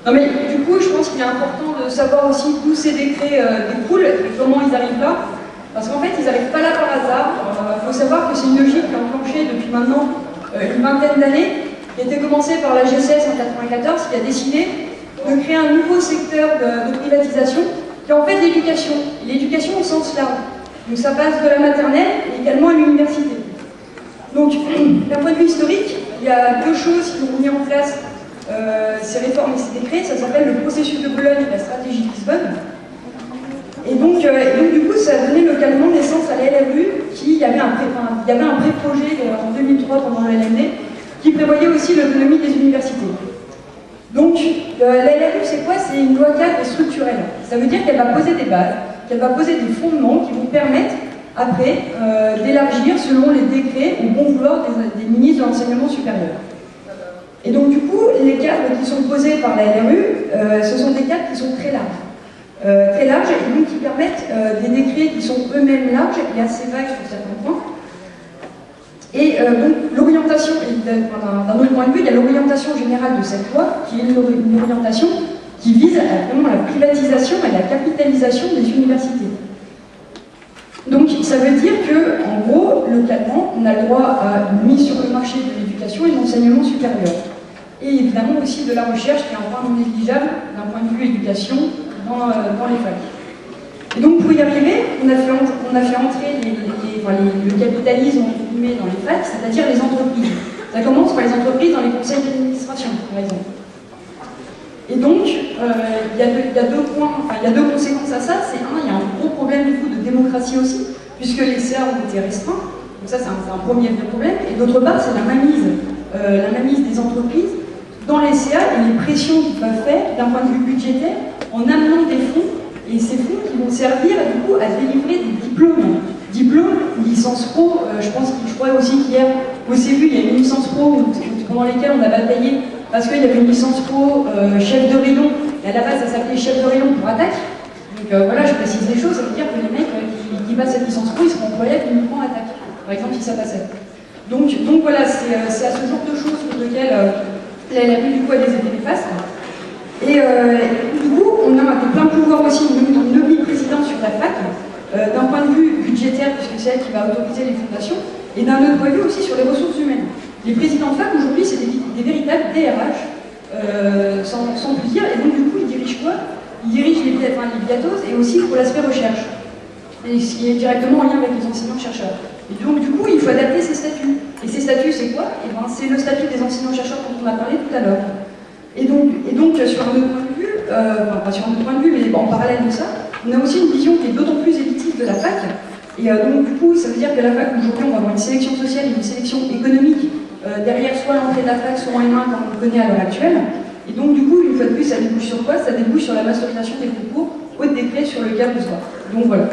Non mais du coup, je pense qu'il est important de savoir aussi d'où ces décrets découlent et comment ils arrivent là. Parce qu'en fait, ils n'arrivent pas là par hasard. Il faut savoir que c'est une logique qui est enclenchée depuis maintenant une vingtaine d'années, qui a été commencée par la GCS en 1994, qui a décidé de créer un nouveau secteur de privatisation, qui est en fait l'éducation. L'éducation au sens large. Donc ça passe de la maternelle et également à l'université. Donc, d'un point de vue historique, il y a deux choses qui ont mis en place ces réformes et ces décrets. Ça s'appelle le processus de Bologne et la stratégie de Lisbonne. Et donc, du coup, ça a donné localement naissance à la LRU, il y avait un pré-projet en 2003 pendant la LMD, qui prévoyait aussi l'autonomie des universités. Donc, la LRU, c'est quoi? C'est une loi cadre et structurelle. Ça veut dire qu'elle va poser des bases, qu'elle va poser des fondements qui vont permettre, après, d'élargir selon les décrets au bon vouloir des ministres de l'enseignement supérieur. Et donc, du coup, les cadres qui sont posés par la LRU, ce sont des cadres qui sont très larges. Et donc qui permettent des décrets qui sont eux-mêmes larges et assez vagues sur certains points. Et donc l'orientation, d'un autre point de vue, il y a l'orientation générale de cette loi, qui est une orientation qui vise vraiment la privatisation et la capitalisation des universités. Donc ça veut dire que, en gros, localement, on a le droit à une mise sur le marché de l'éducation et de l'enseignement supérieur. Et évidemment aussi de la recherche, qui est un point non négligeable d'un point de vue éducation dans les facs. Et donc pour y arriver, on a fait entrer le capitalisme entre guillemets dans les facs, c'est-à-dire les entreprises. Ça commence par les entreprises dans les conseils d'administration, par exemple. Et donc, il y a deux conséquences à ça. C'est il y a un gros problème du coup de démocratie aussi, puisque les CA ont été restreints. Donc ça, c'est un premier vrai problème. Et d'autre part, c'est la mainmise des entreprises dans les CA et les pressions qu'ils peuvent faire d'un point de vue budgétaire en amenant des fonds, et ces fonds qui vont servir du coup à délivrer des diplômes, licence pro. Je crois aussi qu'hier au CEBU il y a une licence pro pendant lesquelles on a bataillé parce qu'il y avait une licence pro chef de rayon, et à la base ça s'appelait chef de rayon pour attaque. Donc voilà, je précise les choses, ça veut dire que les mecs qui passent cette licence pro, ils seront employables uniquement attaque, par exemple si ça passait. Donc voilà, c'est à ce genre de choses sur lesquelles la LRU du coup a des effets néfastes. Et du coup, on a plein de pouvoirs aussi, une omniprésidence sur la fac, d'un point de vue budgétaire, puisque c'est elle qui va autoriser les fondations, et d'un autre point de vue aussi sur les ressources humaines. Les présidents de fac, aujourd'hui, c'est des véritables DRH, sans plus dire, et donc du coup, ils dirigent quoi? Ils dirigent les biatos, et aussi pour l'aspect recherche, et ce qui est directement en lien avec les enseignants-chercheurs. Et donc du coup, il faut adapter ces statuts. Et ces statuts, c'est quoi? C'est le statut des enseignants-chercheurs dont on a parlé tout à l'heure. Et donc, sur un autre point de vue, pas sur un autre point de vue, mais en parallèle de ça, on a aussi une vision qui est d'autant plus élitiste de la fac. Et donc, du coup, ça veut dire que la fac, aujourd'hui, on va avoir une sélection sociale et une sélection économique derrière soit l'entrée de la fac, soit en M1, comme on le connaît à l'heure actuelle. Et donc, du coup, une fois de plus, ça débouche sur quoi? Ça débouche sur la masterisation des concours au décret sur le cadre du soir. Donc, voilà.